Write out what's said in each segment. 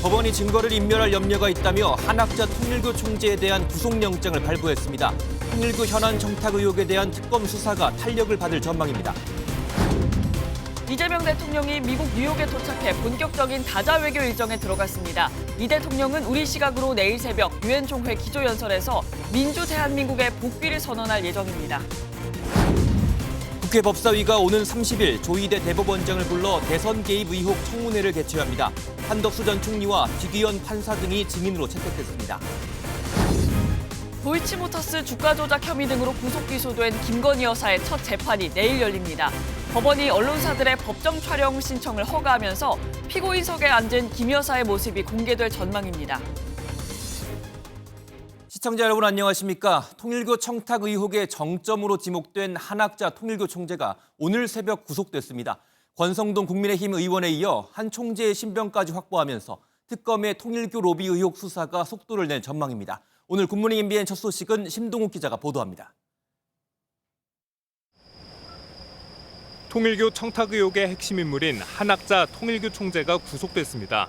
법원이 증거를 인멸할 염려가 있다며 한학자 통일교 총재에 대한 구속영장을 발부했습니다. 통일교 현안 청탁 의혹에 대한 특검 수사가 탄력을 받을 전망입니다. 이재명 대통령이 미국 뉴욕에 도착해 본격적인 다자 외교 일정에 들어갔습니다. 이 대통령은 우리 시각으로 내일 새벽 유엔 총회 기조연설에서 민주 대한민국의 복귀를 선언할 예정입니다. 국회 법사위가 오는 30일 조희대 대법원장을 불러 대선 개입 의혹 청문회를 개최합니다. 한덕수 전 총리와 뒤기현 판사 등이 증인으로 채택됐습니다. 도이치모터스 주가 조작 혐의 등으로 구속 기소된 김건희 여사의 첫 재판이 내일 열립니다. 법원이 언론사들의 법정 촬영 신청을 허가하면서 피고인석에 앉은 김 여사의 모습이 공개될 전망입니다. 시청자 여러분 안녕하십니까? 통일교 청탁 의혹의 정점으로 지목된 한학자 통일교 총재가 오늘 새벽 구속됐습니다. 권성동 국민의힘 의원에 이어 한 총재의 신병까지 확보하면서 특검의 통일교 로비 의혹 수사가 속도를 낸 전망입니다. 오늘 굿모닝 MBN 첫 소식은 심동욱 기자가 보도합니다. 통일교 청탁 의혹의 핵심 인물인 한학자 통일교 총재가 구속됐습니다.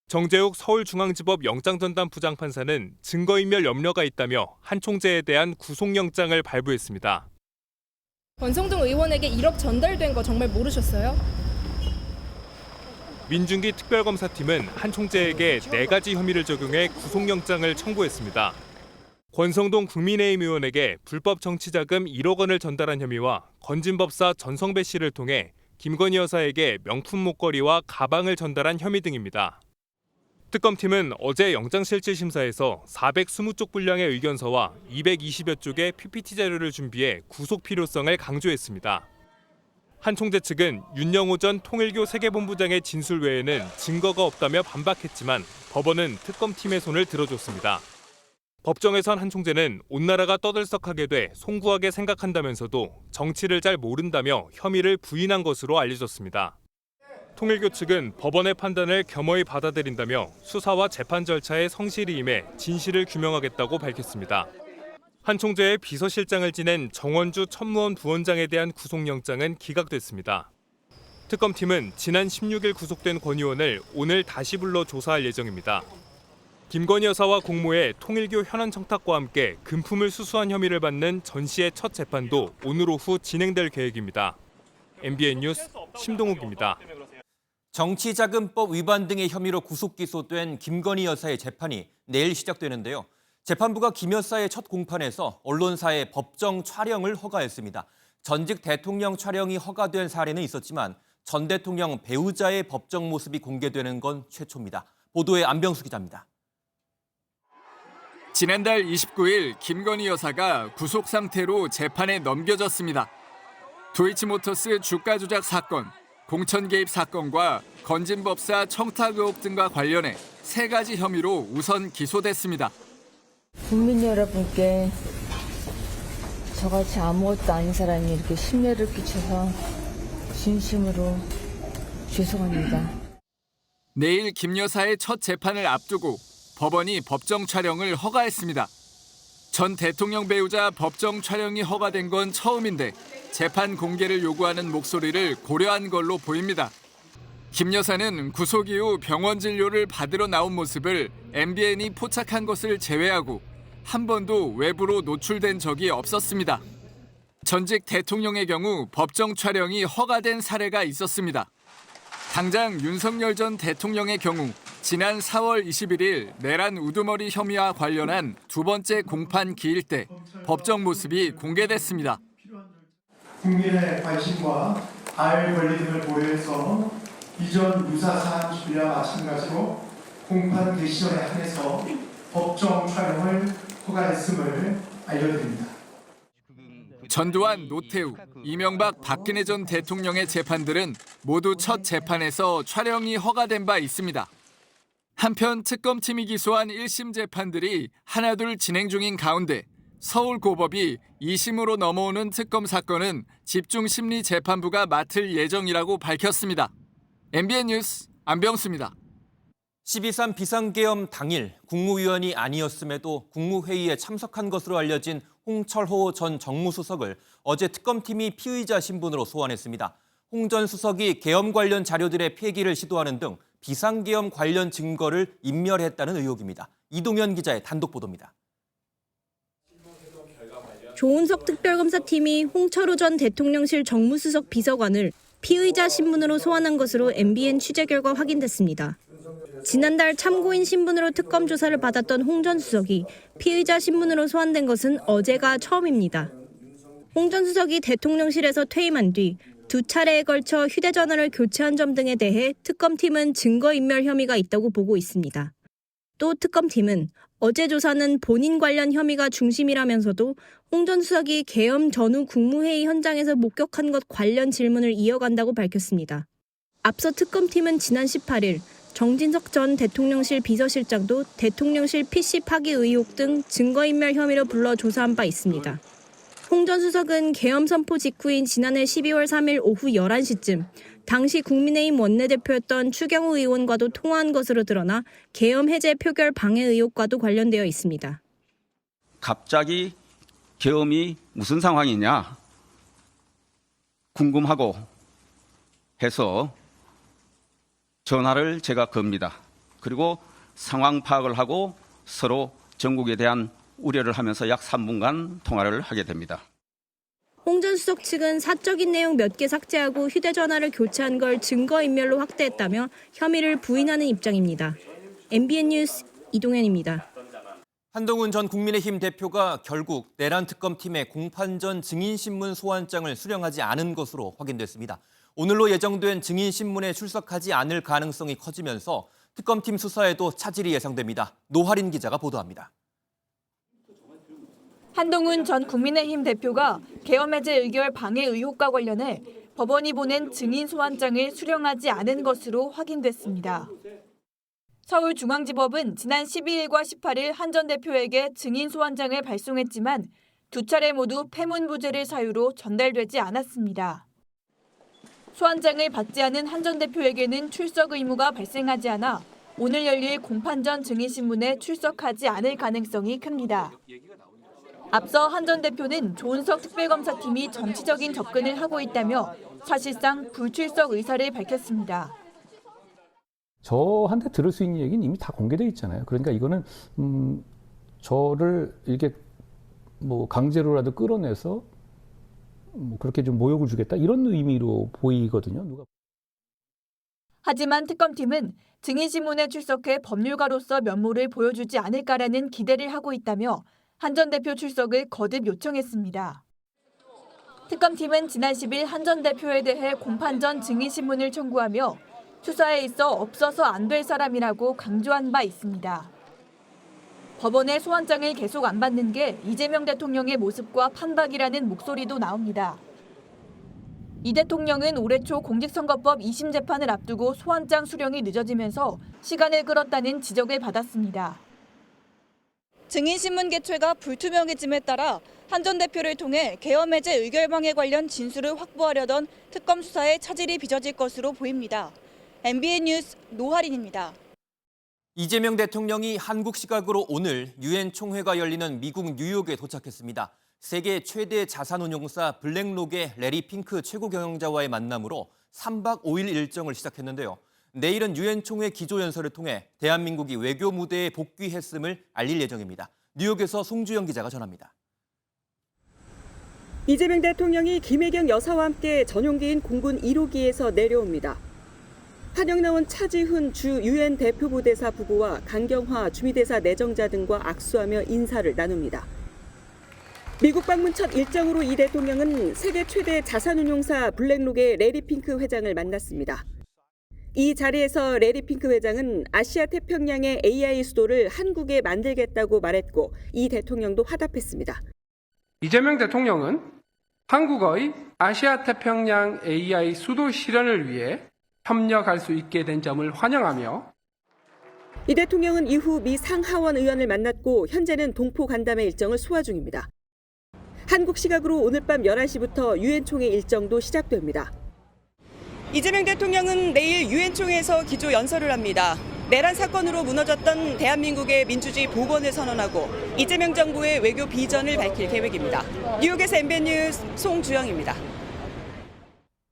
정재욱 서울중앙지법 영장전담 부장판사는 증거인멸 염려가 있다며 한 총재에 대한 구속영장을 발부했습니다. 권성동 의원에게 1억 전달된 거 정말 모르셨어요? 민중기 특별검사팀은 한 총재에게 4가지 혐의를 적용해 구속영장을 청구했습니다. 권성동 국민의힘 의원에게 불법 정치자금 1억 원을 전달한 혐의와 건진법사 전성배 씨를 통해 김건희 여사에게 명품 목걸이와 가방을 전달한 혐의 등입니다. 특검팀은 어제 영장실질심사에서 420쪽 분량의 의견서와 220여 쪽의 PPT 자료를 준비해 구속 필요성을 강조했습니다. 한 총재 측은 윤영호 전 통일교 세계본부장의 진술 외에는 증거가 없다며 반박했지만 법원은 특검팀의 손을 들어줬습니다. 법정에선 한 총재는 온 나라가 떠들썩하게 돼 송구하게 생각한다면서도 정치를 잘 모른다며 혐의를 부인한 것으로 알려졌습니다. 통일교 측은 법원의 판단을 겸허히 받아들인다며 수사와 재판 절차에 성실히 임해 진실을 규명하겠다고 밝혔습니다. 한 총재의 비서실장을 지낸 정원주 천무원 부원장에 대한 구속영장은 기각됐습니다. 특검팀은 지난 16일 구속된 권 의원을 오늘 다시 불러 조사할 예정입니다. 김건희 여사와 공모해 통일교 현안 청탁과 함께 금품을 수수한 혐의를 받는 전 씨의 첫 재판도 오늘 오후 진행될 계획입니다. MBN 뉴스 심동욱입니다. 정치자금법 위반 등의 혐의로 구속 기소된 김건희 여사의 재판이 내일 시작되는데요. 재판부가 김 여사의 첫 공판에서 언론사의 법정 촬영을 허가했습니다. 전직 대통령 촬영이 허가된 사례는 있었지만 전 대통령 배우자의 법정 모습이 공개되는 건 최초입니다. 보도에 안병수 기자입니다. 지난달 29일 김건희 여사가 구속 상태로 재판에 넘겨졌습니다. 도이치모터스 주가 조작 사건, 공천 개입 사건과 건진법사 청탁 의혹 등과 관련해 3가지 혐의로 우선 기소됐습니다. 국민 여러분께 저같이 아무것도 아닌 사람이 이렇게 심려를 끼쳐서 진심으로 죄송합니다. 내일 김 여사의 첫 재판을 앞두고 법원이 법정 촬영을 허가했습니다. 전 대통령 배우자 법정 촬영이 허가된 건 처음인데 재판 공개를 요구하는 목소리를 고려한 걸로 보입니다. 김 여사는 구속 이후 병원 진료를 받으러 나온 모습을 MBN이 포착한 것을 제외하고 한 번도 외부로 노출된 적이 없었습니다. 전직 대통령의 경우 법정 촬영이 허가된 사례가 있었습니다. 당장 윤석열 전 대통령의 경우 지난 4월 21일 내란 우두머리 혐의와 관련한 2번째 공판 기일 때 법정 모습이 공개됐습니다. 국민의 관심과 알 권리 등을 고려해서 이전 유사 사안 준비와 마찬가지로 공판 개시 전에 한해서 법정 촬영을 허가했음을 알려드립니다. 전두환, 노태우, 이명박, 박근혜 전 대통령의 재판들은 모두 첫 재판에서 촬영이 허가된 바 있습니다. 한편 특검팀이 기소한 1심 재판들이 하나둘 진행 중인 가운데 서울고법이 2심으로 넘어오는 특검 사건은 집중심리재판부가 맡을 예정이라고 밝혔습니다. MBN 뉴스 안병수입니다. 12.3 비상계엄 당일 국무위원이 아니었음에도 국무회의에 참석한 것으로 알려진 홍철호 전 정무수석을 어제 특검팀이 피의자 신분으로 소환했습니다. 홍 전 수석이 계엄 관련 자료들의 폐기를 시도하는 등 비상계엄 관련 증거를 인멸했다는 의혹입니다. 이동현 기자의 단독 보도입니다. 조은석 특별검사팀이 홍철호 전 대통령실 정무수석 비서관을 피의자 신분으로 소환한 것으로 MBN 취재 결과 확인됐습니다. 지난달 참고인 신분으로 특검 조사를 받았던 홍 전 수석이 피의자 신분으로 소환된 것은 어제가 처음입니다. 홍 전 수석이 대통령실에서 퇴임한 뒤 두 차례에 걸쳐 휴대전화를 교체한 점 등에 대해 특검팀은 증거인멸 혐의가 있다고 보고 있습니다. 또 특검팀은 어제 조사는 본인 관련 혐의가 중심이라면서도 홍 전 수석이 계엄 전후 국무회의 현장에서 목격한 것 관련 질문을 이어간다고 밝혔습니다. 앞서 특검팀은 지난 18일 정진석 전 대통령실 비서실장도 대통령실 PC 파기 의혹 등 증거인멸 혐의로 불러 조사한 바 있습니다. 홍 전 수석은 계엄 선포 직후인 지난해 12월 3일 오후 11시쯤 당시 국민의힘 원내대표였던 추경호 의원과도 통화한 것으로 드러나 계엄 해제 표결 방해 의혹과도 관련되어 있습니다. 갑자기 계엄이 무슨 상황이냐 궁금하고 해서 전화를 제가 겁니다. 그리고 상황 파악을 하고 서로 전국에 대한 우려를 하면서 약 3분간 통화를 하게 됩니다. 홍 전 수석 측은 사적인 내용 몇 개 삭제하고 휴대전화를 교체한 걸 증거인멸로 확대했다며 혐의를 부인하는 입장입니다. MBN 뉴스 이동현입니다. 한동훈 전 국민의힘 대표가 결국 내란 특검팀의 공판전 증인신문 소환장을 수령하지 않은 것으로 확인됐습니다. 오늘로 예정된 증인신문에 출석하지 않을 가능성이 커지면서 특검팀 수사에도 차질이 예상됩니다. 노하린 기자가 보도합니다. 한동훈 전 국민의힘 대표가 계엄 해제 의결 방해 의혹과 관련해 법원이 보낸 증인 소환장을 수령하지 않은 것으로 확인됐습니다. 서울중앙지법은 지난 12일과 18일 한 전 대표에게 증인 소환장을 발송했지만 두 차례 모두 패문부재를 사유로 전달되지 않았습니다. 소환장을 받지 않은 한 전 대표에게는 출석 의무가 발생하지 않아 오늘 열릴 공판전 증인신문에 출석하지 않을 가능성이 큽니다. 앞서 한 전 대표는 조은석 특별검사팀이 정치적인 접근을 하고 있다며 사실상 불출석 의사를 밝혔습니다. 저한테 들을 수 있는 얘기는 이미 다 공개돼 있잖아요. 그러니까 이거는 저를 이렇게 뭐 강제로라도 끌어내서 뭐 그렇게 좀 모욕을 주겠다 이런 의미로 보이거든요. 하지만 특검팀은 증인신문에 출석해 법률가로서 면모를 보여주지 않을까라는 기대를 하고 있다며 한 전 대표 출석을 거듭 요청했습니다. 특검팀은 지난 10일 한 전 대표에 대해 공판전 증인신문을 청구하며 수사에 있어 없어서 안 될 사람이라고 강조한 바 있습니다. 법원의 소환장을 계속 안 받는 게 이재명 대통령의 모습과 판박이라는 목소리도 나옵니다. 이 대통령은 올해 초 공직선거법 2심 재판을 앞두고 소환장 수령이 늦어지면서 시간을 끌었다는 지적을 받았습니다. 증인신문 개최가 불투명해짐에 따라 한 전 대표를 통해 계엄 해제 의결 방해 관련 진술을 확보하려던 특검 수사에 차질이 빚어질 것으로 보입니다. MBN 뉴스 노하린입니다. 이재명 대통령이 한국 시각으로 오늘 유엔 총회가 열리는 미국 뉴욕에 도착했습니다. 세계 최대 자산운용사 블랙록의 레리 핑크 최고 경영자와의 만남으로 3박 5일 일정을 시작했는데요. 내일은 유엔 총회 기조연설을 통해 대한민국이 외교 무대에 복귀했음을 알릴 예정입니다. 뉴욕에서 송주영 기자가 전합니다. 이재명 대통령이 김혜경 여사와 함께 전용기인 공군 1호기에서 내려옵니다. 한영나온 차지훈 주 유엔 대표부대사 부부와 강경화 주미대사 내정자 등과 악수하며 인사를 나눕니다. 미국 방문 첫 일정으로 이 대통령은 세계 최대 자산운용사 블랙록의 레리 핑크 회장을 만났습니다. 이 자리에서 레리 핑크 회장은 아시아 태평양의 AI 수도를 한국에 만들겠다고 말했고 이 대통령도 화답했습니다. 이재명 대통령은 한국의 아시아 태평양 AI 수도 실현을 위해 협력할 수 있게 된 점을 환영하며 이 대통령은 이후 미 상하원 의원을 만났고 현재는 동포 간담회 일정을 소화 중입니다. 한국 시각으로 오늘 밤 11시부터 유엔 총회 일정도 시작됩니다. 이재명 대통령은 내일 유엔 총회에서 기조 연설을 합니다. 내란 사건으로 무너졌던 대한민국의 민주주의 복원을 선언하고 이재명 정부의 외교 비전을 밝힐 계획입니다. 뉴욕에서 MBN 뉴스 송주영입니다.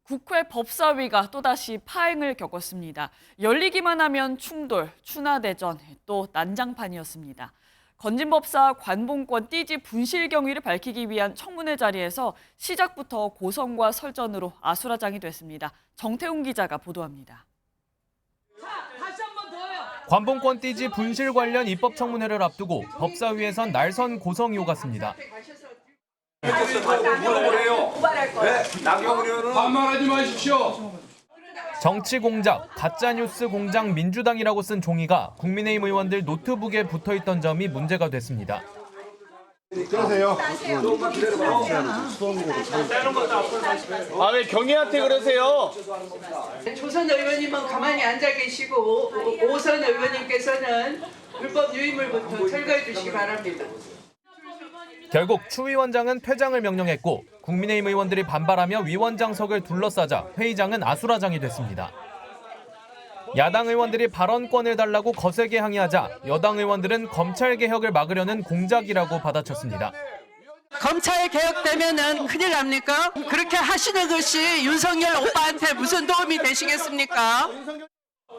국회 법사위가 또다시 파행을 겪었습니다. 열리기만 하면 충돌, 추나대전, 또 난장판이었습니다. 건진법사 관봉권 띠지 분실 경위를 밝히기 위한 청문회 자리에서 시작부터 고성과 설전으로 아수라장이 됐습니다. 정태웅 기자가 보도합니다. 관봉권 띠지 분실 관련 입법 청문회를 앞두고 법사위에선 날선 고성이 오갔습니다. 반말하지 마십시오. 정치 공작, 가짜뉴스 공장 민주당이라고 쓴 종이가 국민의힘 의원들 노트북에 붙어있던 점이 문제가 됐습니다. 그러세요. 아, 왜 경위한테 그러세요? 조선 의원님은 가만히 앉아 계시고 오선 의원님께서는 불법 유인물부터 철거해 주시기 바랍니다. 결국 추 위원장은 퇴장을 명령했고 국민의힘 의원들이 반발하며 위원장석을 둘러싸자 회의장은 아수라장이 됐습니다. 야당 의원들이 발언권을 달라고 거세게 항의하자 여당 의원들은 검찰 개혁을 막으려는 공작이라고 받아쳤습니다. 검찰 개혁되면은 큰일 납니까? 그렇게 하시는 것이 윤석열 오빠한테 무슨 도움이 되시겠습니까?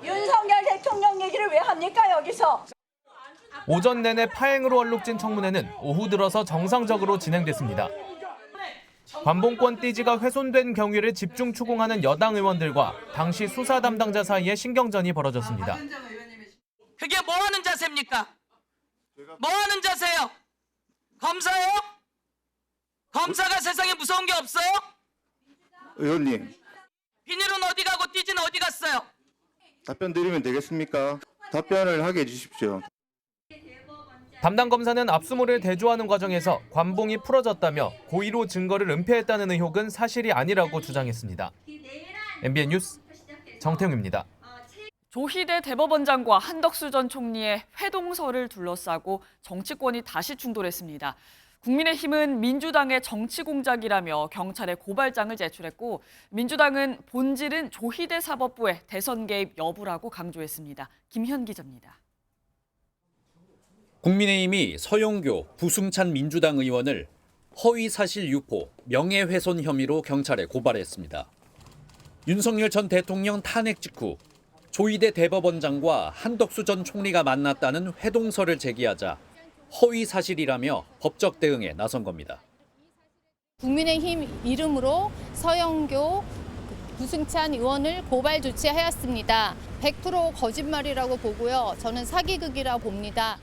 윤석열 대통령 얘기를 왜 합니까 여기서? 오전 내내 파행으로 얼룩진 청문회는 오후 들어서 정상적으로 진행됐습니다. 관봉권 띠지가 훼손된 경위를 집중 추궁하는 여당 의원들과 당시 수사 담당자 사이에 신경전이 벌어졌습니다. 그게 뭐 하는 자세입니까? 뭐 하는 자세요? 검사요? 검사가 세상에 무서운 게 없어요? 의원님, 비닐은 어디 가고 띠지는 어디 갔어요? 답변 드리면 되겠습니까? 답변을 하게 해주십시오. 담당 검사는 압수물을 대조하는 과정에서 관봉이 풀어졌다며 고의로 증거를 은폐했다는 의혹은 사실이 아니라고 주장했습니다. MBN 뉴스 정태웅입니다. 조희대 대법원장과 한덕수 전 총리의 회동설을 둘러싸고 정치권이 다시 충돌했습니다. 국민의힘은 민주당의 정치 공작이라며 경찰에 고발장을 제출했고 민주당은 본질은 조희대 사법부의 대선 개입 여부라고 강조했습니다. 김현 기자입니다. 국민의힘이 서영교, 부승찬 민주당 의원을 허위사실 유포, 명예훼손 혐의로 경찰에 고발했습니다. 윤석열 전 대통령 탄핵 직후 조희대 대법원장과 한덕수 전 총리가 만났다는 회동설을 제기하자 허위사실이라며 법적 대응에 나선 겁니다. 국민의힘 이름으로 서영교, 부승찬 의원을 고발 조치하였습니다. 100% 거짓말이라고 보고요. 저는 사기극이라 봅니다.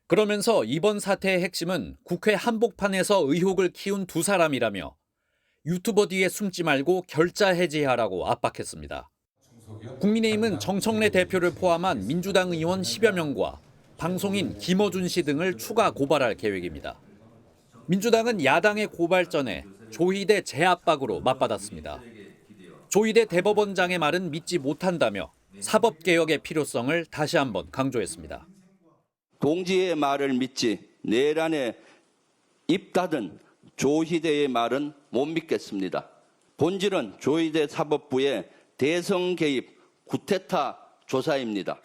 그러면서 이번 사태의 핵심은 국회 한복판에서 의혹을 키운 두 사람이라며 유튜버 뒤에 숨지 말고 결자 해지하라고 압박했습니다. 국민의힘은 정청래 대표를 포함한 민주당 의원 10여 명과 방송인 김어준 씨 등을 추가 고발할 계획입니다. 민주당은 야당의 고발 전에 조희대 재압박으로 맞받았습니다. 조희대 대법원장의 말은 믿지 못한다며 사법개혁의 필요성을 다시 한번 강조했습니다. 동지의 말을 믿지 내란에 입 닫은 조희대의 말은 못 믿겠습니다. 본질은 조희대 사법부의 대선 개입 구테타 조사입니다.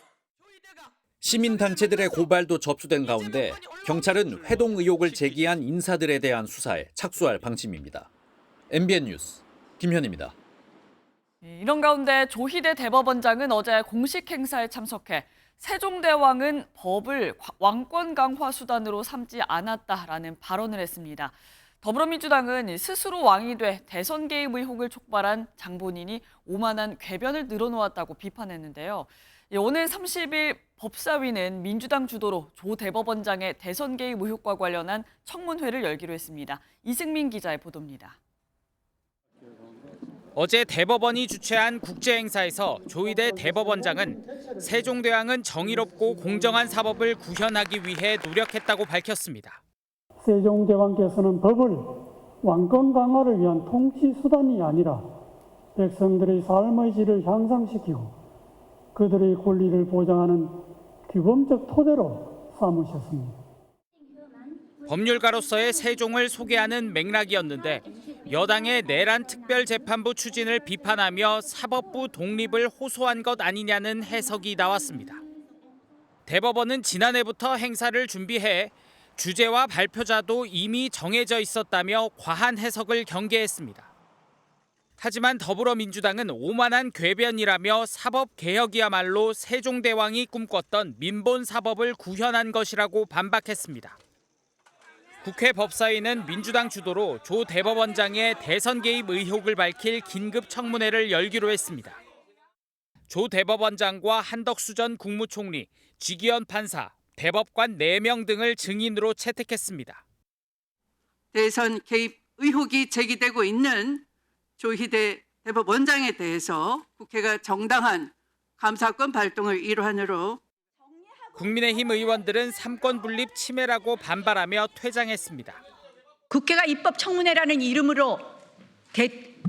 시민단체들의 고발도 접수된 가운데 경찰은 회동 의혹을 제기한 인사들에 대한 수사에 착수할 방침입니다. MBN 뉴스 김현입니다. 이런 가운데 조희대 대법원장은 어제 공식 행사에 참석해 세종대왕은 법을 왕권 강화 수단으로 삼지 않았다라는 발언을 했습니다. 더불어민주당은 스스로 왕이 돼 대선 개입 의혹을 촉발한 장본인이 오만한 궤변을 늘어놓았다고 비판했는데요. 오늘 30일 법사위는 민주당 주도로 조 대법원장의 대선 개입 의혹과 관련한 청문회를 열기로 했습니다. 이승민 기자의 보도입니다. 어제 대법원이 주최한 국제행사에서 조희대 대법원장은 세종대왕은 정의롭고 공정한 사법을 구현하기 위해 노력했다고 밝혔습니다. 세종대왕께서는 법을 왕권 강화를 위한 통치 수단이 아니라 백성들의 삶의 질을 향상시키고 그들의 권리를 보장하는 규범적 토대로 삼으셨습니다. 법률가로서의 세종을 소개하는 맥락이었는데 여당의 내란 특별재판부 추진을 비판하며 사법부 독립을 호소한 것 아니냐는 해석이 나왔습니다. 대법원은 지난해부터 행사를 준비해 주제와 발표자도 이미 정해져 있었다며 과한 해석을 경계했습니다. 하지만 더불어민주당은 오만한 궤변이라며 사법개혁이야말로 세종대왕이 꿈꿨던 민본사법을 구현한 것이라고 반박했습니다. 국회 법사위는 민주당 주도로 조 대법원장의 대선 개입 의혹을 밝힐 긴급 청문회를 열기로 했습니다. 조 대법원장과 한덕수 전 국무총리, 쥐기현 판사, 대법관 4명 등을 증인으로 채택했습니다. 대선 개입 의혹이 제기되고 있는 조희대 대법원장에 대해서 국회가 정당한 감사권 발동을 일환으로 국민의힘 의원들은 삼권 분립 침해라고 반발하며 퇴장했습니다. 국회가 입법청문회라는 이름으로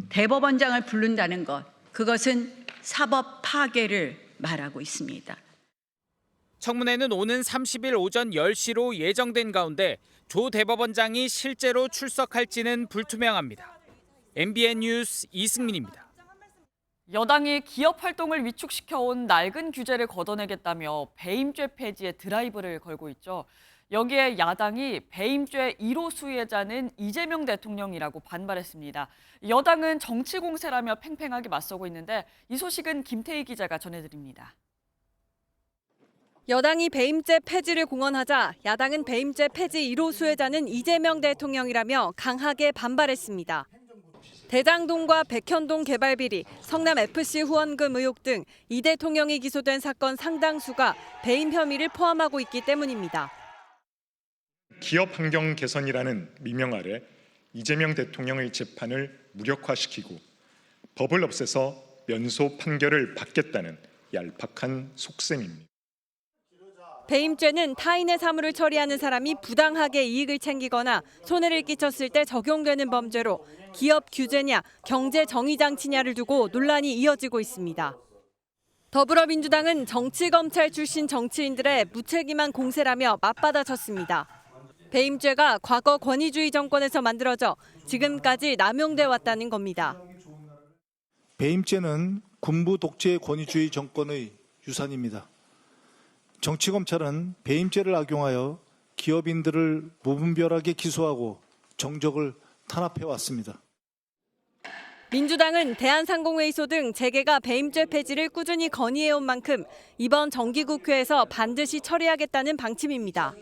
대법원장을 부른다는 것, 그것은 사법 파괴를 말하고 있습니다. 청문회는 오는 30일 오전 10시로 예정된 가운데 조 대법원장이 실제로 출석할지는 불투명합니다. MBN 뉴스 이승민입니다. 여당이 기업 활동을 위축시켜온 낡은 규제를 걷어내겠다며 배임죄 폐지에 드라이브를 걸고 있죠. 여기에 야당이 배임죄 1호 수혜자는 이재명 대통령이라고 반발했습니다. 여당은 정치 공세라며 팽팽하게 맞서고 있는데 이 소식은 김태희 기자가 전해드립니다. 여당이 배임죄 폐지를 공언하자 야당은 배임죄 폐지 1호 수혜자는 이재명 대통령이라며 강하게 반발했습니다. 대장동과 백현동 개발 비리, 성남FC 후원금 의혹 등 이 대통령이 기소된 사건 상당수가 배임 혐의를 포함하고 있기 때문입니다. 기업 환경 개선이라는 미명 아래 이재명 대통령의 재판을 무력화시키고 법을 없애서 면소 판결을 받겠다는 얄팍한 속셈입니다. 배임죄는 타인의 사물을 처리하는 사람이 부당하게 이익을 챙기거나 손해를 끼쳤을 때 적용되는 범죄로 기업 규제냐 경제 정의 장치냐를 두고 논란이 이어지고 있습니다. 더불어민주당은 정치검찰 출신 정치인들의 무책임한 공세라며 맞받아쳤습니다. 배임죄가 과거 권위주의 정권에서 만들어져 지금까지 남용돼 왔다는 겁니다. 배임죄는 군부 독재 권위주의 정권의 유산입니다. 정치검찰은 배임죄를 악용하여 기업인들을 무분별하게 기소하고 정적을 탄압해왔습니다. 민주당은 대한상공회의소 등 재계가 배임죄 폐지를 꾸준히 건의해온 만큼 이번 정기국회에서 반드시 처리하겠다는 방침입니다.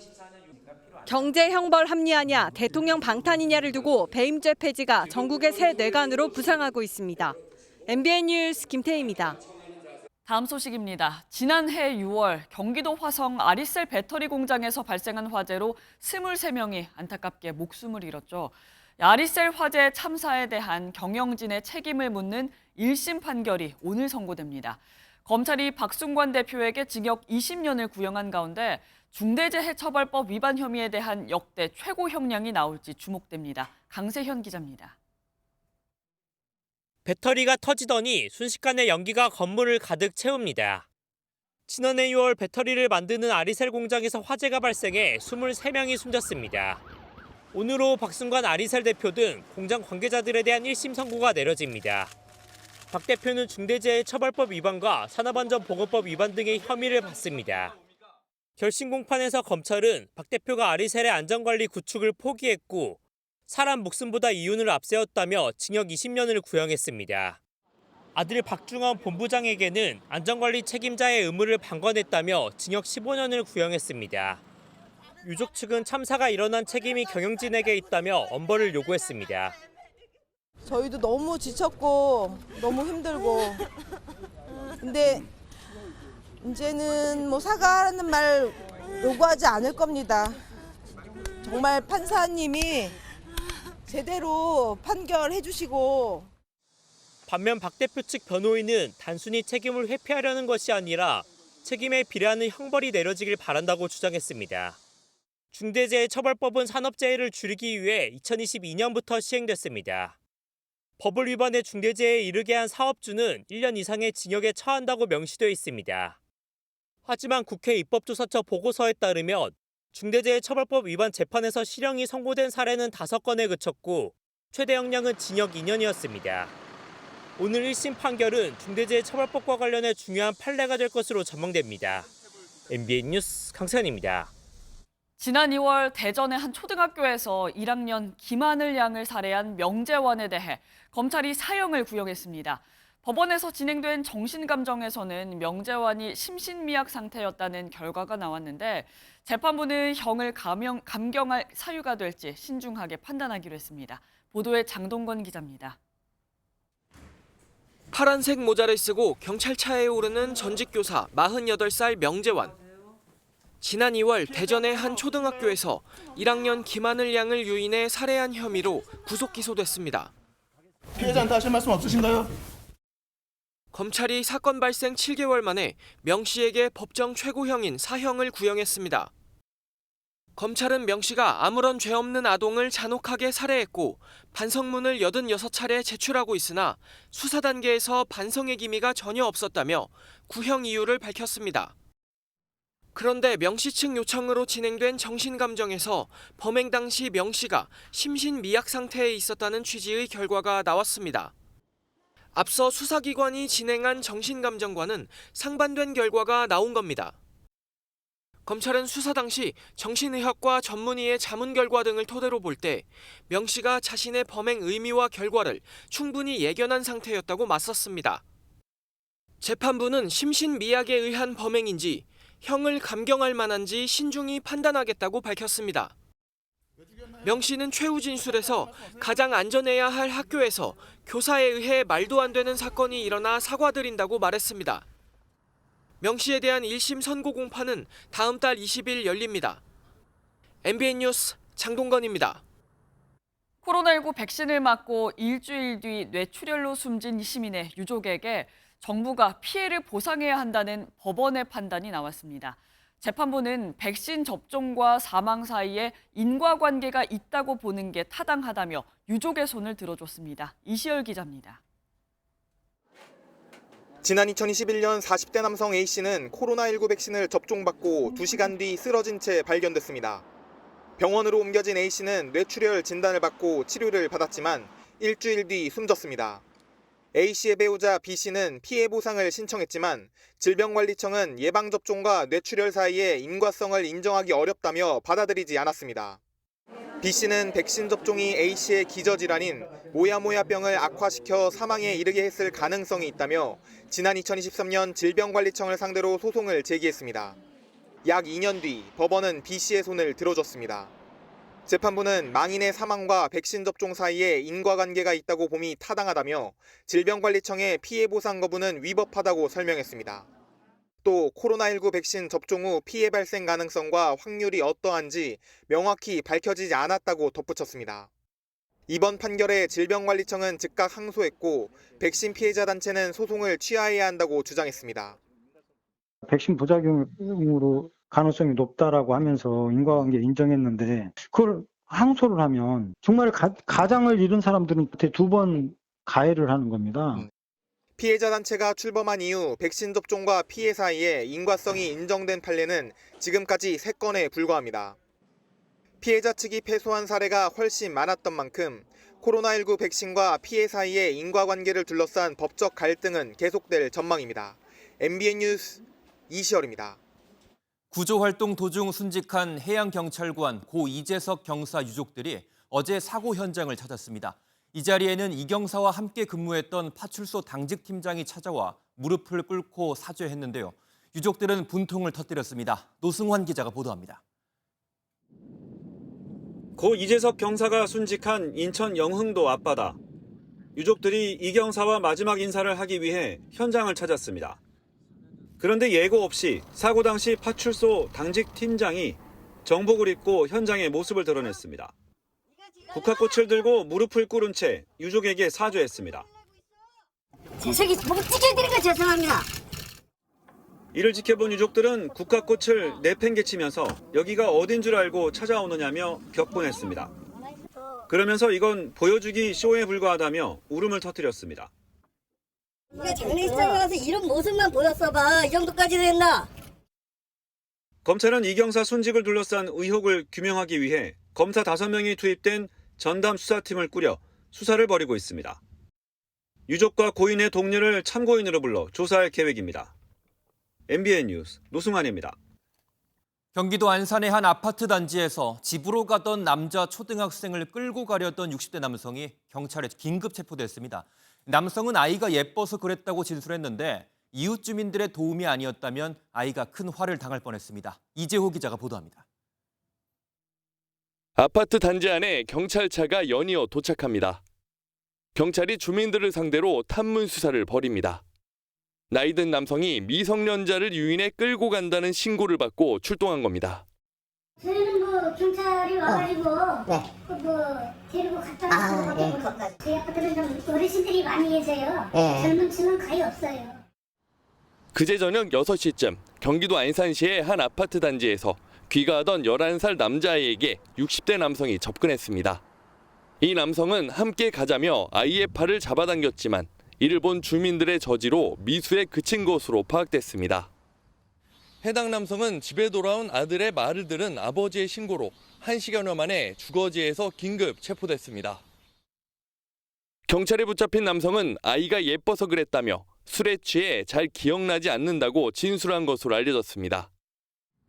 경제 형벌 합리화냐 대통령 방탄이냐를 두고 배임죄 폐지가 전국의 새 뇌관으로 부상하고 있습니다. MBN 뉴스 김태희입니다. 다음 소식입니다. 지난해 6월 경기도 화성 아리셀 배터리 공장에서 발생한 화재로 23명이 안타깝게 목숨을 잃었죠. 아리셀 화재 참사에 대한 경영진의 책임을 묻는 1심 판결이 오늘 선고됩니다. 검찰이 박순관 대표에게 징역 20년을 구형한 가운데 중대재해처벌법 위반 혐의에 대한 역대 최고 형량이 나올지 주목됩니다. 강세현 기자입니다. 배터리가 터지더니 순식간에 연기가 건물을 가득 채웁니다. 지난해 6월 배터리를 만드는 아리셀 공장에서 화재가 발생해 23명이 숨졌습니다. 오늘 오후 박순관 아리셀 대표 등 공장 관계자들에 대한 1심 선고가 내려집니다. 박 대표는 중대재해처벌법 위반과 산업안전보건법 위반 등의 혐의를 받습니다. 결심 공판에서 검찰은 박 대표가 아리셀의 안전관리 구축을 포기했고 사람 목숨보다 이윤을 앞세웠다며 징역 20년을 구형했습니다. 아들 박중원 본부장에게는 안전관리 책임자의 의무를 방관했다며 징역 15년을 구형했습니다. 유족 측은 참사가 일어난 책임이 경영진에게 있다며 엄벌을 요구했습니다. 저희도 너무 지쳤고 너무 힘들고 근데 이제는 뭐 사과하는 말 요구하지 않을 겁니다. 정말 판사님이 제대로 판결해 주시고. 반면 박 대표 측 변호인은 단순히 책임을 회피하려는 것이 아니라 책임에 비례하는 형벌이 내려지길 바란다고 주장했습니다. 중대재해처벌법은 산업재해를 줄이기 위해 2022년부터 시행됐습니다. 법을 위반해 중대재해에 이르게 한 사업주는 1년 이상의 징역에 처한다고 명시되어 있습니다. 하지만 국회 입법조사처 보고서에 따르면 중대재해처벌법 위반 재판에서 실형이 선고된 사례는 5건에 그쳤고 최대 형량은 징역 2년이었습니다. 오늘 1심 판결은 중대재해처벌법과 관련해 중요한 판례가 될 것으로 전망됩니다. MBN 뉴스 강세현입니다. 지난 2월 대전의 한 초등학교에서 1학년 김하늘 양을 살해한 명재환에 대해 검찰이 사형을 구형했습니다. 법원에서 진행된 정신감정에서는 명재환이 심신미약 상태였다는 결과가 나왔는데 재판부는 형을 감경할 사유가 될지 신중하게 판단하기로 했습니다. 보도에 장동건 기자입니다. 파란색 모자를 쓰고 경찰차에 오르는 전직 교사 48살 명재환. 지난 2월 대전의 한 초등학교에서 1학년 김하늘 양을 유인해 살해한 혐의로 구속 기소됐습니다. 피해자한테 하실 말씀 없으신가요? 검찰이 사건 발생 7개월 만에 명 씨에게 법정 최고형인 사형을 구형했습니다. 검찰은 명 씨가 아무런 죄 없는 아동을 잔혹하게 살해했고 반성문을 86차례 제출하고 있으나 수사 단계에서 반성의 기미가 전혀 없었다며 구형 이유를 밝혔습니다. 그런데 명 씨 측 요청으로 진행된 정신감정에서 범행 당시 명 씨가 심신미약 상태에 있었다는 취지의 결과가 나왔습니다. 앞서 수사기관이 진행한 정신감정과는 상반된 결과가 나온 겁니다. 검찰은 수사 당시 정신의학과 전문의의 자문 결과 등을 토대로 볼 때 명 씨가 자신의 범행 의미와 결과를 충분히 예견한 상태였다고 맞섰습니다. 재판부는 심신미약에 의한 범행인지 형을 감경할 만한지 신중히 판단하겠다고 밝혔습니다. 명 씨는 최후 진술에서 가장 안전해야 할 학교에서 교사에 의해 말도 안 되는 사건이 일어나 사과드린다고 말했습니다. 명 씨에 대한 1심 선고 공판은 다음 달 20일 열립니다. MBN 뉴스 장동건입니다. 코로나19 백신을 맞고 일주일 뒤 뇌출혈로 숨진 시민의 유족에게 정부가 피해를 보상해야 한다는 법원의 판단이 나왔습니다. 재판부는 백신 접종과 사망 사이에 인과관계가 있다고 보는 게 타당하다며 유족의 손을 들어줬습니다. 이시열 기자입니다. 지난 2021년 40대 남성 A씨는 코로나19 백신을 접종받고 2시간 뒤 쓰러진 채 발견됐습니다. 병원으로 옮겨진 A씨는 뇌출혈 진단을 받고 치료를 받았지만 일주일 뒤 숨졌습니다. A씨의 배우자 B씨는 피해 보상을 신청했지만 질병관리청은 예방접종과 뇌출혈 사이의 인과성을 인정하기 어렵다며 받아들이지 않았습니다. B씨는 백신 접종이 A씨의 기저질환인 모야모야병을 악화시켜 사망에 이르게 했을 가능성이 있다며 지난 2023년 질병관리청을 상대로 소송을 제기했습니다. 약 2년 뒤 법원은 B씨의 손을 들어줬습니다. 재판부는 망인의 사망과 백신 접종 사이에 인과관계가 있다고 봄이 타당하다며 질병관리청의 피해 보상 거부는 위법하다고 설명했습니다. 또 코로나19 백신 접종 후 피해 발생 가능성과 확률이 어떠한지 명확히 밝혀지지 않았다고 덧붙였습니다. 이번 판결에 질병관리청은 즉각 항소했고 백신 피해자 단체는 소송을 취하해야 한다고 주장했습니다. 백신 부작용으로 가능성이 높다라고 하면서 인과관계 인정했는데 그걸 항소를 하면 정말 가장을 잃은 사람들은 그때 2번 가해를 하는 겁니다. 피해자 단체가 출범한 이후 백신 접종과 피해 사이에 인과성이 인정된 판례는 지금까지 3건에 불과합니다. 피해자 측이 패소한 사례가 훨씬 많았던 만큼 코로나19 백신과 피해 사이의 인과관계를 둘러싼 법적 갈등은 계속될 전망입니다. MBN 뉴스 이시열입니다. 구조활동 도중 순직한 해양경찰관 고 이재석 경사 유족들이 어제 사고 현장을 찾았습니다. 이 자리에는 이 경사와 함께 근무했던 파출소 당직팀장이 찾아와 무릎을 꿇고 사죄했는데요. 유족들은 분통을 터뜨렸습니다. 노승환 기자가 보도합니다. 고 이재석 경사가 순직한 인천 영흥도 앞바다. 유족들이 이 경사와 마지막 인사를 하기 위해 현장을 찾았습니다. 그런데 예고 없이 사고 당시 파출소 당직 팀장이 정복을 입고 현장의 모습을 드러냈습니다. 국화꽃을 들고 무릎을 꿇은 채 유족에게 사죄했습니다. 재석이 목 찢어드린 거 죄송합니다. 이를 지켜본 유족들은 국화꽃을 내팽개치면서 여기가 어딘 줄 알고 찾아오느냐며 격분했습니다. 그러면서 이건 보여주기 쇼에 불과하다며 울음을 터뜨렸습니다. 네가 장례식장에 가서 이런 모습만 보였어봐. 이 정도까지 됐나? 검찰은 이 경사 순직을 둘러싼 의혹을 규명하기 위해 검사 5명이 투입된 전담 수사팀을 꾸려 수사를 벌이고 있습니다. 유족과 고인의 동료를 참고인으로 불러 조사할 계획입니다. MBN 뉴스 노승환입니다. 경기도 안산의 한 아파트 단지에서 집으로 가던 남자 초등학생을 끌고 가려던 60대 남성이 경찰에 긴급 체포됐습니다. 남성은 아이가 예뻐서 그랬다고 진술했는데 이웃 주민들의 도움이 아니었다면 아이가 큰 화를 당할 뻔했습니다. 이재호 기자가 보도합니다. 아파트 단지 안에 경찰차가 연이어 도착합니다. 경찰이 주민들을 상대로 탐문 수사를 벌입니다. 나이든 남성이 미성년자를 유인해 끌고 간다는 신고를 받고 출동한 겁니다. 저희는 뭐 경찰이 와가지고 데리고 갔다 왔어요. 저희 아파트는 좀 어르신들이 많이 계세요. 젊은 층은 거의 없어요. 그제 저녁 6시쯤 경기도 안산시의 한 아파트 단지에서 귀가하던 11살 남자아이에게 60대 남성이 접근했습니다. 이 남성은 함께 가자며 아이의 팔을 잡아당겼지만 이를 본 주민들의 저지로 미수에 그친 것으로 파악됐습니다. 해당 남성은 집에 돌아온 아들의 말을 들은 아버지의 신고로 1시간여 만에 주거지에서 긴급 체포됐습니다. 경찰에 붙잡힌 남성은 아이가 예뻐서 그랬다며 술에 취해 잘 기억나지 않는다고 진술한 것으로 알려졌습니다.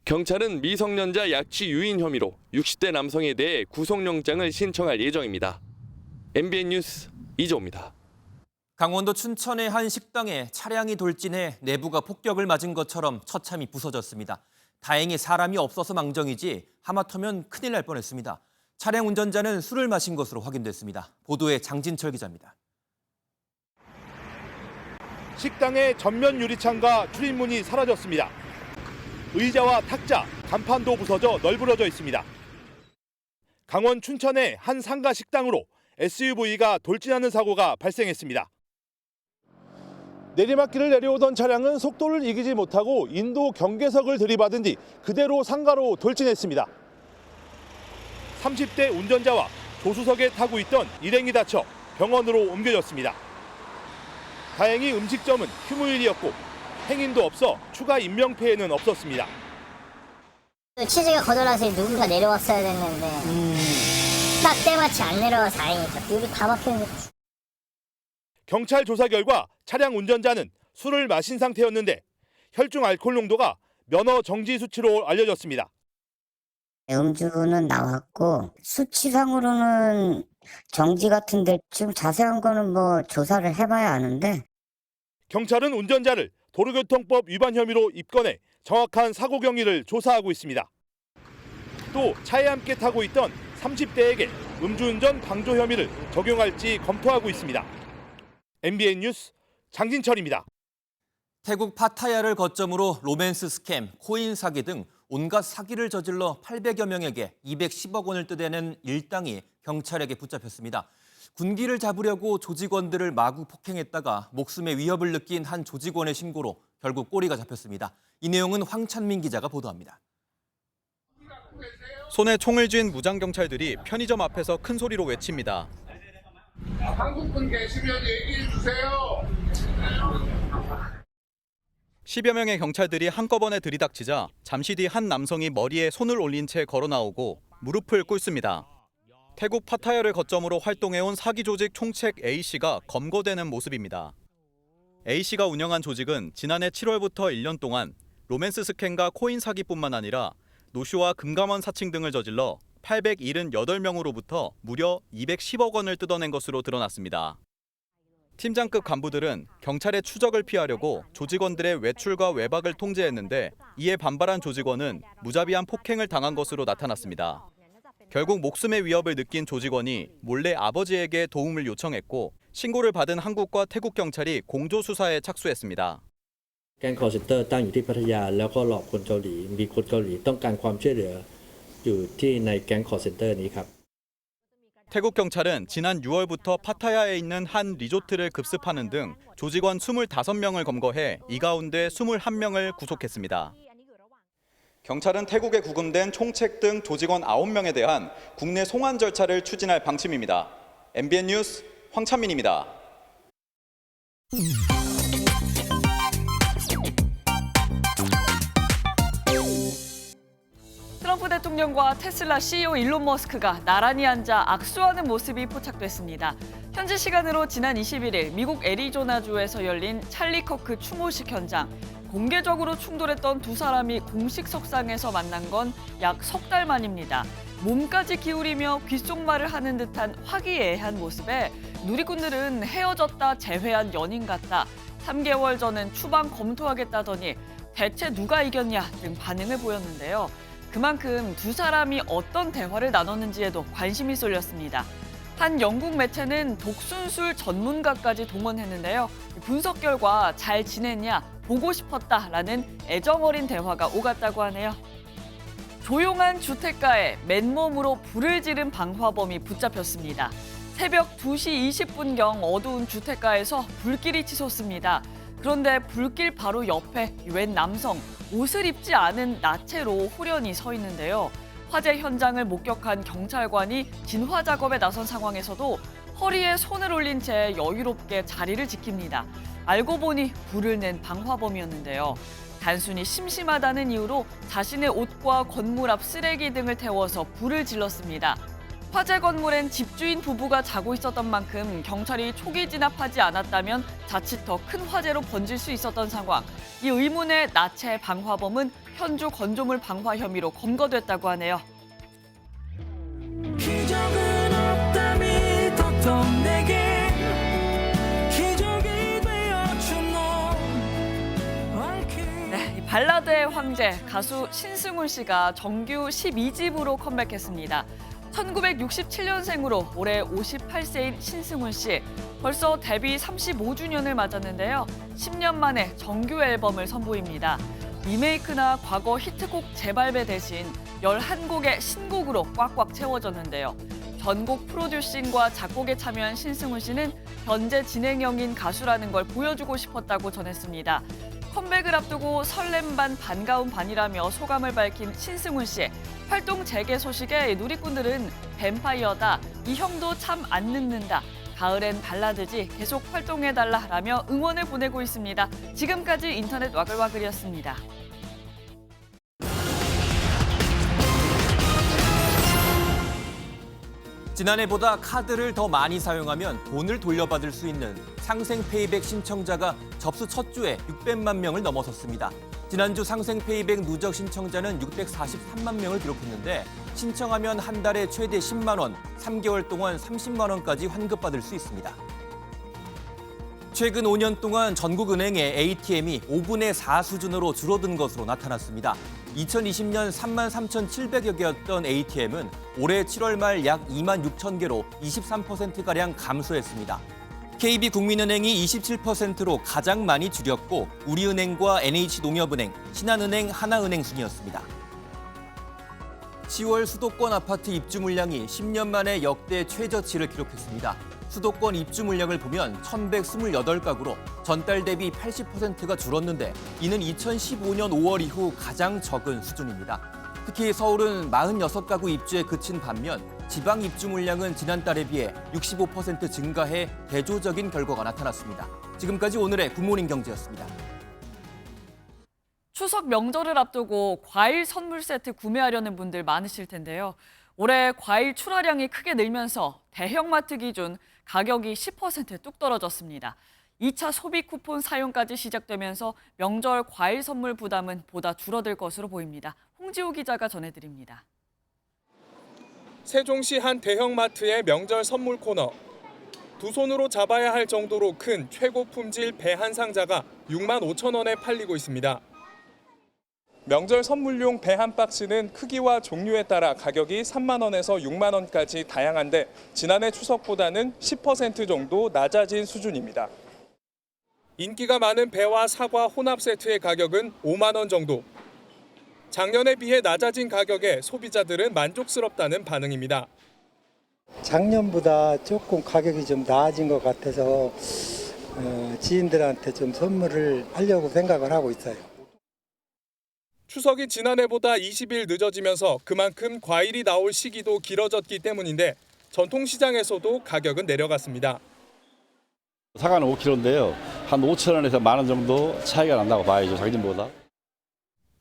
경찰은 미성년자 약취 유인 혐의로 60대 남성에 대해 구속영장을 신청할 예정입니다. MBN 뉴스 이조입니다. 강원도 춘천의 한 식당에 차량이 돌진해 내부가 폭격을 맞은 것처럼 처참히 부서졌습니다. 다행히 사람이 없어서 망정이지 하마터면 큰일 날 뻔했습니다. 차량 운전자는 술을 마신 것으로 확인됐습니다. 보도에 장진철 기자입니다. 식당의 전면 유리창과 출입문이 사라졌습니다. 의자와 탁자, 간판도 부서져 널브러져 있습니다. 강원 춘천의 한 상가 식당으로 SUV가 돌진하는 사고가 발생했습니다. 내리막길을 내려오던 차량은 속도를 이기지 못하고 인도 경계석을 들이받은 뒤 그대로 상가로 돌진했습니다. 30대 운전자와 조수석에 타고 있던 일행이 다쳐 병원으로 옮겨졌습니다. 다행히 음식점은 휴무일이었고 행인도 없어 추가 인명피해는 없었습니다. 취재가 거절나서 누군가 내려왔어야 됐는데 딱 때마치 안 내려와서 다행이다. 여기 다 막혔는데. 경찰 조사 결과 차량 운전자는 술을 마신 상태였는데 혈중 알코올 농도가 면허 정지 수치로 알려졌습니다. 음주는 나왔고 수치상으로는 정지 같은데 지금 자세한 거는 뭐 조사를 해봐야 아는데. 경찰은 운전자를 도로교통법 위반 혐의로 입건해 정확한 사고 경위를 조사하고 있습니다. 또 차에 함께 타고 있던 30대에게 음주운전 방조 혐의를 적용할지 검토하고 있습니다. MBN 뉴스 장진철입니다. 태국 파타야를 거점으로 로맨스 스캠, 코인 사기 등 온갖 사기를 저질러 800여 명에게 210억 원을 뜯어낸 일당이 경찰에게 붙잡혔습니다. 군기를 잡으려고 조직원들을 마구 폭행했다가 목숨의 위협을 느낀 한 조직원의 신고로 결국 꼬리가 잡혔습니다. 이 내용은 황찬민 기자가 보도합니다. 손에 총을 쥔 무장경찰들이 편의점 앞에서 큰 소리로 외칩니다. 한국분 계시면 얘기해 주세요. 10여 명의 경찰들이 한꺼번에 들이닥치자 잠시 뒤 한 남성이 머리에 손을 올린 채 걸어 나오고 무릎을 꿇습니다. 태국 파타야를 거점으로 활동해온 사기 조직 총책 A씨가 검거되는 모습입니다. A씨가 운영한 조직은 지난해 7월부터 1년 동안 로맨스 스캠과 코인 사기뿐만 아니라 노쇼와 금감원 사칭 등을 저질러 878명으로부터 무려 210억 원을 뜯어낸 것으로 드러났습니다. 팀장급 간부들은 경찰의 추적을 피하려고 조직원들의 외출과 외박을 통제했는데 이에 반발한 조직원은 무자비한 폭행을 당한 것으로 나타났습니다. 결국 목숨의 위협을 느낀 조직원이 몰래 아버지에게 도움을 요청했고 신고를 받은 한국과 태국 경찰이 공조 수사에 착수했습니다. แก๊ง call center ตั้งอยู่ที่พัทยาแล้วก็หลอกคนเกาหลีมีคนเกาหลีต้องการความช่วยเหลืออยู่ที่ในแก๊ง call center นี้ครับ 태국 경찰은 지난 6월부터 파타야에 있는 한 리조트를 급습하는 등 조직원 25명을 검거해 이 가운데 21명을 구속했습니다. 경찰은 태국에 구금된 총책 등 조직원 9명에 대한 국내 송환 절차를 추진할 방침입니다. MBN 뉴스 황찬민입니다. 트럼프 대통령과 테슬라 CEO 일론 머스크가 나란히 앉아 악수하는 모습이 포착됐습니다. 현지 시간으로 지난 21일 미국 애리조나주에서 열린 찰리 커크 추모식 현장. 공개적으로 충돌했던 두 사람이 공식 석상에서 만난 건 약 석 달 만입니다. 몸까지 기울이며 귓속말을 하는 듯한 화기애애한 모습에 누리꾼들은 헤어졌다 재회한 연인 같다, 3개월 전엔 추방 검토하겠다더니 대체 누가 이겼냐 등 반응을 보였는데요. 그만큼 두 사람이 어떤 대화를 나눴는지에도 관심이 쏠렸습니다. 한 영국 매체는 독순술 전문가까지 동원했는데요. 분석 결과 잘 지냈냐, 보고 싶었다라는 애정어린 대화가 오갔다고 하네요. 조용한 주택가에 맨몸으로 불을 지른 방화범이 붙잡혔습니다. 새벽 2시 20분경 어두운 주택가에서 불길이 치솟습니다. 그런데 불길 바로 옆에 웬 남성, 옷을 입지 않은 나체로 호련히 서 있는데요. 화재 현장을 목격한 경찰관이 진화 작업에 나선 상황에서도 허리에 손을 올린 채 여유롭게 자리를 지킵니다. 알고 보니 불을 낸 방화범이었는데요. 단순히 심심하다는 이유로 자신의 옷과 건물 앞 쓰레기 등을 태워서 불을 질렀습니다. 화재 건물엔 집주인 부부가 자고 있었던 만큼 경찰이 초기 진압하지 않았다면 자칫 더 큰 화재로 번질 수 있었던 상황. 이 의문의 나체 방화범은 현주 건조물 방화 혐의로 검거됐다고 하네요. 기적은 없다 믿었던 내게 기적이 되어준 너. 네, 이 발라드의 황제 가수 신승훈 씨가 정규 12집으로 컴백했습니다. 1967년생으로 올해 58세인 신승훈 씨. 벌써 데뷔 35주년을 맞았는데요. 10년 만에 정규 앨범을 선보입니다. 리메이크나 과거 히트곡 재발매 대신 11곡의 신곡으로 꽉꽉 채워졌는데요. 전곡 프로듀싱과 작곡에 참여한 신승훈 씨는 현재 진행형인 가수라는 걸 보여주고 싶었다고 전했습니다. 컴백을 앞두고 설렘 반 반가운 반이라며 소감을 밝힌 신승훈 씨. 활동 재개 소식에 누리꾼들은 뱀파이어다, 이 형도 참 안 늙는다, 가을엔 발라드지, 계속 활동해달라라며 응원을 보내고 있습니다. 지금까지 인터넷 와글와글이었습니다. 지난해보다 카드를 더 많이 사용하면 돈을 돌려받을 수 있는 상생페이백 신청자가 접수 첫 주에 600만 명을 넘어섰습니다. 지난주 상생페이백 누적 신청자는 643만 명을 기록했는데 신청하면 한 달에 최대 10만 원, 3개월 동안 30만 원까지 환급받을 수 있습니다. 최근 5년 동안 전국 은행의 ATM이 5분의 4 수준으로 줄어든 것으로 나타났습니다. 2020년 33,700여 개였던 ATM은 올해 7월 말 약 2만 6천 개로 23%가량 감소했습니다. KB국민은행이 27%로 가장 많이 줄였고 우리은행과 NH농협은행, 신한은행, 하나은행 순이었습니다. 10월 수도권 아파트 입주 물량이 10년 만에 역대 최저치를 기록했습니다. 수도권 입주 물량을 보면 1,128가구로 전달 대비 80%가 줄었는데 이는 2015년 5월 이후 가장 적은 수준입니다. 특히 서울은 46가구 입주에 그친 반면 지방 입주 물량은 지난달에 비해 65% 증가해 대조적인 결과가 나타났습니다. 지금까지 오늘의 굿모닝 경제였습니다. 추석 명절을 앞두고 과일 선물 세트 구매하려는 분들 많으실 텐데요. 올해 과일 출하량이 크게 늘면서 대형마트 기준 가격이 10% 뚝 떨어졌습니다. 2차 소비 쿠폰 사용까지 시작되면서 명절 과일 선물 부담은 보다 줄어들 것으로 보입니다. 홍지호 기자가 전해드립니다. 세종시 한 대형마트의 명절 선물 코너. 두 손으로 잡아야 할 정도로 큰 최고 품질 배 한 상자가 6만 5천 원에 팔리고 있습니다. 명절 선물용 배 한 박스는 크기와 종류에 따라 가격이 3만 원에서 6만 원까지 다양한데 지난해 추석보다는 10% 정도 낮아진 수준입니다. 인기가 많은 배와 사과 혼합 세트의 가격은 5만 원 정도. 작년에 비해 낮아진 가격에 소비자들은 만족스럽다는 반응입니다. 작년보다 조금 가격이 좀 나아진 것 같아서 지인들한테 좀 선물을 하려고 생각을 하고 있어요. 추석이 지난해보다 20일 늦어지면서 그만큼 과일이 나올 시기도 길어졌기 때문인데 전통시장에서도 가격은 내려갔습니다. 사과는 5kg인데요. 한 5천 원에서 만 원 정도 차이가 난다고 봐야죠, 작년보다.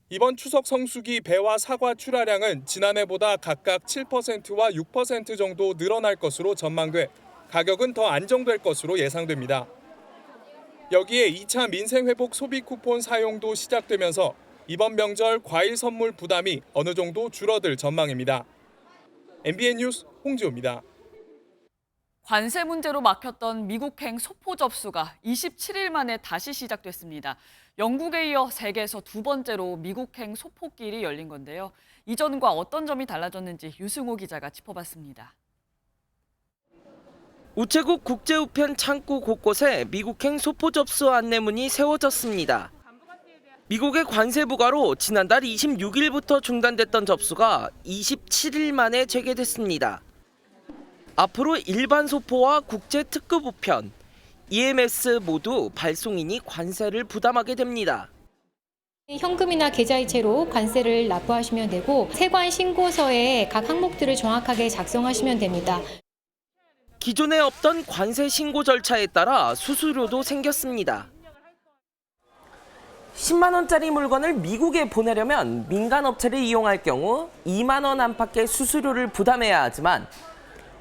이번 추석 성수기 배와 사과 출하량은 지난해보다 각각 7%와 6% 정도 늘어날 것으로 전망돼 가격은 더 안정될 것으로 예상됩니다. 여기에 2차 민생회복 소비 쿠폰 사용도 시작되면서 이번 명절 과일 선물 부담이 어느 정도 줄어들 전망입니다. MBN 뉴스 홍지호입니다. 관세 문제로 막혔던 미국행 소포 접수가 27일 만에 다시 시작됐습니다. 영국에 이어 세계에서 두 번째로 미국행 소포길이 열린 건데요. 이전과 어떤 점이 달라졌는지 유승호 기자가 짚어봤습니다. 우체국 국제우편 창구 곳곳에 미국행 소포 접수 안내문이 세워졌습니다. 미국의 관세 부과로 지난달 26일부터 중단됐던 접수가 27일 만에 재개됐습니다. 앞으로 일반 소포와 국제 특급 우편, EMS 모두 발송인이 관세를 부담하게 됩니다. 현금이나 계좌이체로 관세를 납부하시면 되고 세관 신고서에 각 항목들을 정확하게 작성하시면 됩니다. 기존에 없던 관세 신고 절차에 따라 수수료도 생겼습니다. 10만 원짜리 물건을 미국에 보내려면 민간 업체를 이용할 경우 2만 원 안팎의 수수료를 부담해야 하지만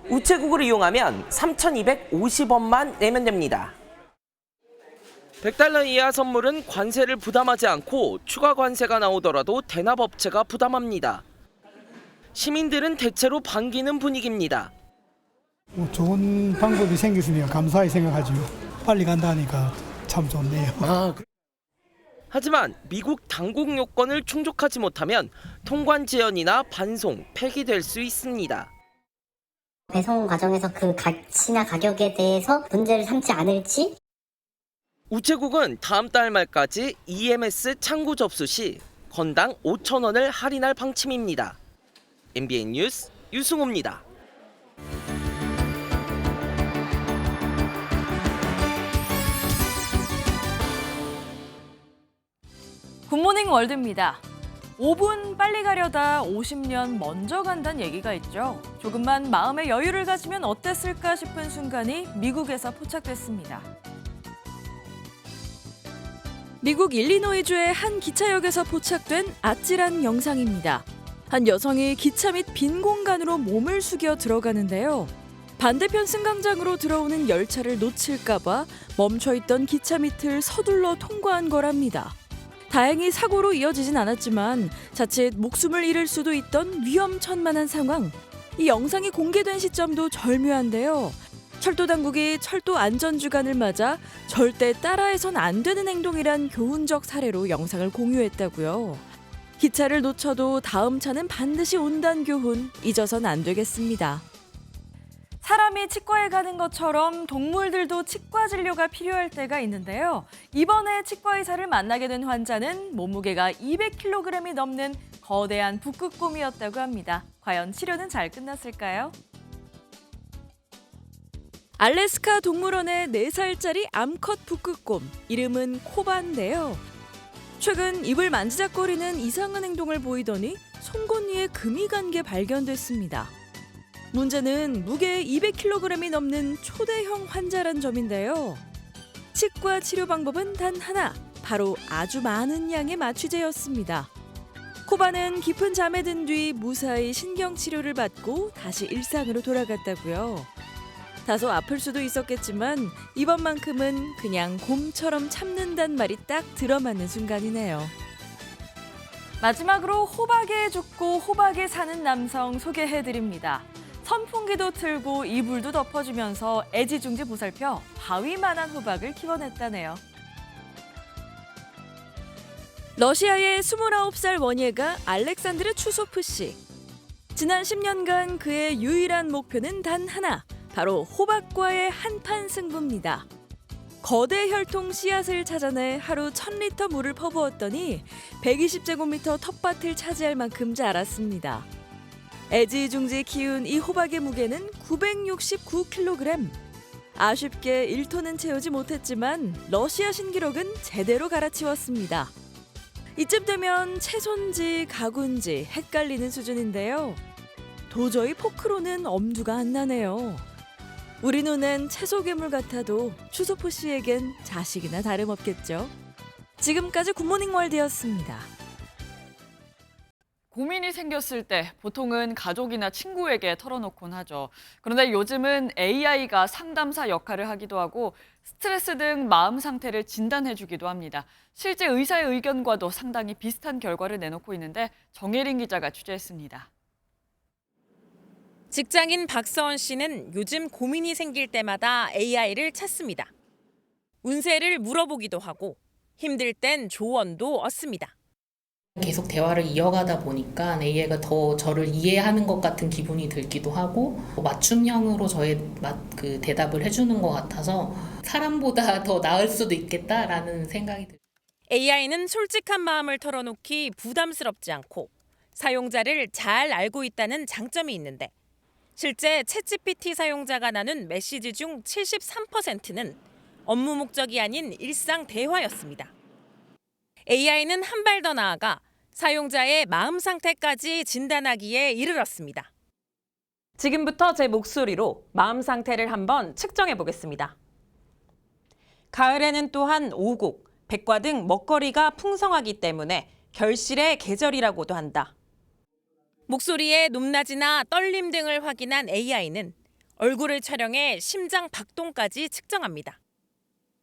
우체국을 이용하면 3,250원만 내면 됩니다. $100 이하 선물은 관세를 부담하지 않고 추가 관세가 나오더라도 대납업체가 부담합니다. 시민들은 대체로 반기는 분위기입니다. 좋은 방법이 생겼으면 감사히 생각하죠. 빨리 간다니까 참 좋네요. 하지만 미국 당국 요건을 충족하지 못하면 통관 지연이나 반송, 폐기될 수 있습니다. 배송 과정에서 그 가치나 가격에 대해서 문제를 삼지 않을지? 우체국은 다음 달 말까지 EMS 창구 접수 시 건당 5,000원을 할인할 방침입니다. MBN 뉴스 유승호입니다. 굿모닝 월드입니다. 5분 빨리 가려다 50년 먼저 간다는 얘기가 있죠. 조금만 마음의 여유를 가지면 어땠을까 싶은 순간이 미국에서 포착됐습니다. 미국 일리노이주의 한 기차역에서 포착된 아찔한 영상입니다. 한 여성이 기차 밑 빈 공간으로 몸을 숙여 들어가는데요. 반대편 승강장으로 들어오는 열차를 놓칠까 봐 멈춰있던 기차 밑을 서둘러 통과한 거랍니다. 다행히 사고로 이어지진 않았지만 자칫 목숨을 잃을 수도 있던 위험천만한 상황. 이 영상이 공개된 시점도 절묘한데요. 철도 당국이 철도 안전주간을 맞아 절대 따라해선 안 되는 행동이란 교훈적 사례로 영상을 공유했다고요. 기차를 놓쳐도 다음 차는 반드시 온다는 교훈 잊어선 안 되겠습니다. 사람이 치과에 가는 것처럼 동물들도 치과 진료가 필요할 때가 있는데요. 이번에 치과 의사를 만나게 된 환자는 몸무게가 200kg이 넘는 거대한 북극곰이었다고 합니다. 과연 치료는 잘 끝났을까요? 알래스카 동물원의 4살짜리 암컷 북극곰, 이름은 코바인데요. 최근 입을 만지작거리는 이상한 행동을 보이더니 송곳니에 금이 간 게 발견됐습니다. 문제는 무게 200kg이 넘는 초대형 환자란 점인데요. 치과 치료 방법은 단 하나, 바로 아주 많은 양의 마취제였습니다. 코바는 깊은 잠에 든 뒤 무사히 신경치료를 받고 다시 일상으로 돌아갔다고요. 다소 아플 수도 있었겠지만 이번만큼은 그냥 곰처럼 참는단 말이 딱 들어맞는 순간이네요. 마지막으로 호박에 죽고 호박에 사는 남성 소개해드립니다. 선풍기도 틀고 이불도 덮어주면서 애지중지 보살펴 바위만한 호박을 키워냈다네요. 러시아의 29살 원예가 알렉산드르 추소프 씨. 지난 10년간 그의 유일한 목표는 단 하나, 바로 호박과의 한판 승부입니다. 거대 혈통 씨앗을 찾아내 하루 1000리터 물을 퍼부었더니 120제곱미터 텃밭을 차지할 만큼 자랐습니다. 애지중지 키운 이 호박의 무게는 969kg. 아쉽게 1톤은 채우지 못했지만 러시아 신기록은 제대로 갈아치웠습니다. 이쯤 되면 채소인지 가구인지 헷갈리는 수준인데요. 도저히 포크로는 엄두가 안 나네요. 우리 눈엔 채소 괴물 같아도 추소프 씨에겐 자식이나 다름없겠죠. 지금까지 굿모닝 월드였습니다. 고민이 생겼을 때 보통은 가족이나 친구에게 털어놓곤 하죠. 그런데 요즘은 AI가 상담사 역할을 하기도 하고 스트레스 등 마음 상태를 진단해주기도 합니다. 실제 의사의 의견과도 상당히 비슷한 결과를 내놓고 있는데 정혜린 기자가 취재했습니다. 직장인 박서원 씨는 요즘 고민이 생길 때마다 AI를 찾습니다. 운세를 물어보기도 하고 힘들 땐 조언도 얻습니다. 계속 대화를 이어가다 보니까 AI가 더 저를 이해하는 것 같은 기분이 들기도 하고 맞춤형으로 저의 그 대답을 해주는 것 같아서 사람보다 더 나을 수도 있겠다라는 생각이 들어요. AI는 솔직한 마음을 털어놓기 부담스럽지 않고 사용자를 잘 알고 있다는 장점이 있는데 실제 챗GPT 사용자가 나눈 메시지 중 73%는 업무 목적이 아닌 일상 대화였습니다. AI는 한 발 더 나아가 사용자의 마음 상태까지 진단하기에 이르렀습니다. 지금부터 제 목소리로 마음 상태를 한번 측정해 보겠습니다. 가을에는 또한 오곡, 백과 등 먹거리가 풍성하기 때문에 결실의 계절이라고도 한다. 목소리의 높낮이나 떨림 등을 확인한 AI는 얼굴을 촬영해 심장 박동까지 측정합니다.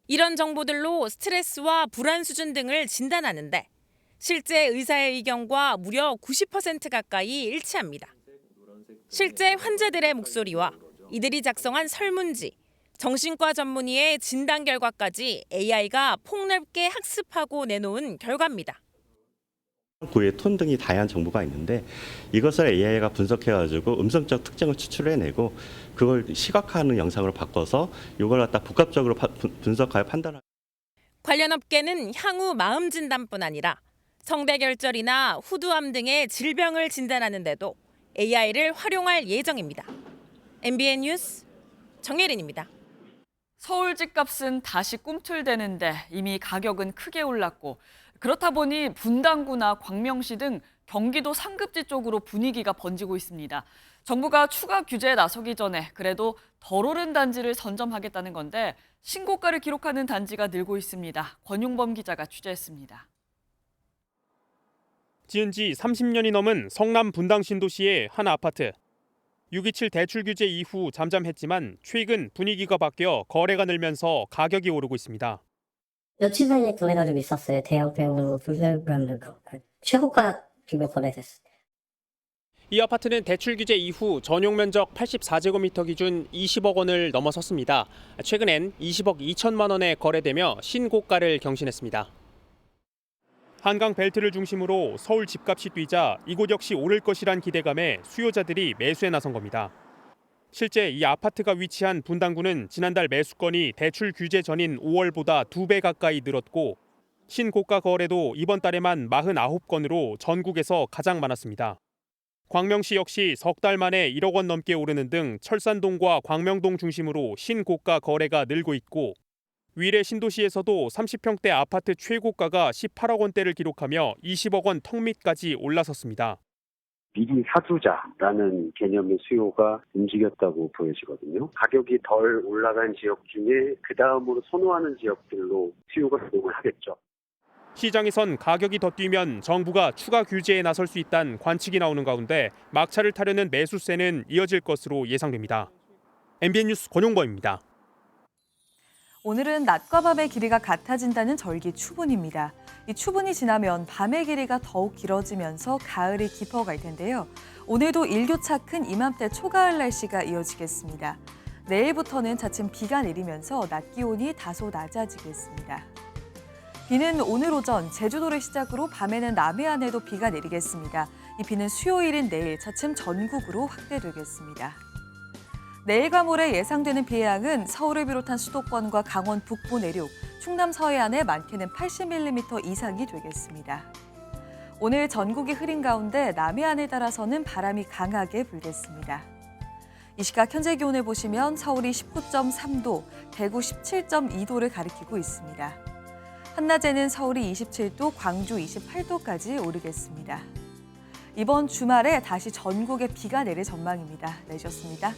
이런 정보들로 스트레스와 불안 수준 등을 진단하는데 실제 의사의 의견과 무려 90% 가까이 일치합니다. 실제 환자들의 목소리와 이들이 작성한 설문지, 정신과 전문의의 진단 결과까지 AI가 폭넓게 학습하고 내놓은 결과입니다. 구의 톤 등이 다양한 정보가 있는데 이것을 AI가 분석해가지고 음성적 특징을 추출해내고 그걸 시각화하는 영상으로 바꿔서 이걸 갖다 복합적으로 분석하여 판단하고. 관련 업계는 향후 마음 진단뿐 아니라 성대결절이나 후두암 등의 질병을 진단하는 데도 AI를 활용할 예정입니다. MBN 뉴스 정혜린입니다. 서울 집값은 다시 꿈틀대는데 이미 가격은 크게 올랐고 그렇다 보니 분당구나 광명시 등 경기도 상급지 쪽으로 분위기가 번지고 있습니다. 정부가 추가 규제에 나서기 전에 그래도 덜 오른 단지를 선점하겠다는 건데 신고가를 기록하는 단지가 늘고 있습니다. 권용범 기자가 취재했습니다. 지은 지 30년이 넘은 성남 분당 신도시의 한 아파트. 6.27 대출 규제 이후 잠잠했지만 최근 분위기가 바뀌어 거래가 늘면서 가격이 오르고 있습니다. 며칠 전에 거래가 좀 있었어요. 대형 브랜드, 불설 브랜드 최고가 규모 거래됐어요. 이 아파트는 대출 규제 이후 전용 면적 84제곱미터 기준 20억 원을 넘어섰습니다. 최근엔 20억 2천만 원에 거래되며 신고가를 경신했습니다. 한강 벨트를 중심으로 서울 집값이 뛰자 이곳 역시 오를 것이란 기대감에 수요자들이 매수에 나선 겁니다. 실제 이 아파트가 위치한 분당구는 지난달 매수건이 대출 규제 전인 5월보다 2배 가까이 늘었고 신고가 거래도 이번 달에만 49건으로 전국에서 가장 많았습니다. 광명시 역시 석 달 만에 1억 원 넘게 오르는 등 철산동과 광명동 중심으로 신고가 거래가 늘고 있고 위례 신도시에서도 30평대 아파트 최고가가 18억 원대를 기록하며 20억 원 턱밑까지 올라섰습니다. 미리 사두자라는 개념의 수요가 움직였다고 보여지거든요. 가격이 덜 올라간 지역 중에 그 다음으로 선호하는 지역들로 수요가 이동을 하겠죠. 시장에선 가격이 더 뛰면 정부가 추가 규제에 나설 수 있다는 관측이 나오는 가운데 막차를 타려는 매수세는 이어질 것으로 예상됩니다. MBN 뉴스 권용범입니다. 오늘은 낮과 밤의 길이가 같아진다는 절기 추분입니다. 이 추분이 지나면 밤의 길이가 더욱 길어지면서 가을이 깊어갈 텐데요. 오늘도 일교차 큰 이맘때 초가을 날씨가 이어지겠습니다. 내일부터는 차츰 비가 내리면서 낮 기온이 다소 낮아지겠습니다. 비는 오늘 오전 제주도를 시작으로 밤에는 남해안에도 비가 내리겠습니다. 이 비는 수요일인 내일 차츰 전국으로 확대되겠습니다. 내일과 모레 예상되는 비의 양은 서울을 비롯한 수도권과 강원 북부 내륙, 충남 서해안에 많게는 80mm 이상이 되겠습니다. 오늘 전국이 흐린 가운데 남해안에 따라서는 바람이 강하게 불겠습니다. 이 시각 현재 기온을 보시면 서울이 19.3도, 대구 17.2도를 가리키고 있습니다. 한낮에는 서울이 27도, 광주 28도까지 오르겠습니다. 이번 주말에 다시 전국에 비가 내릴 전망입니다. 내셨습니다.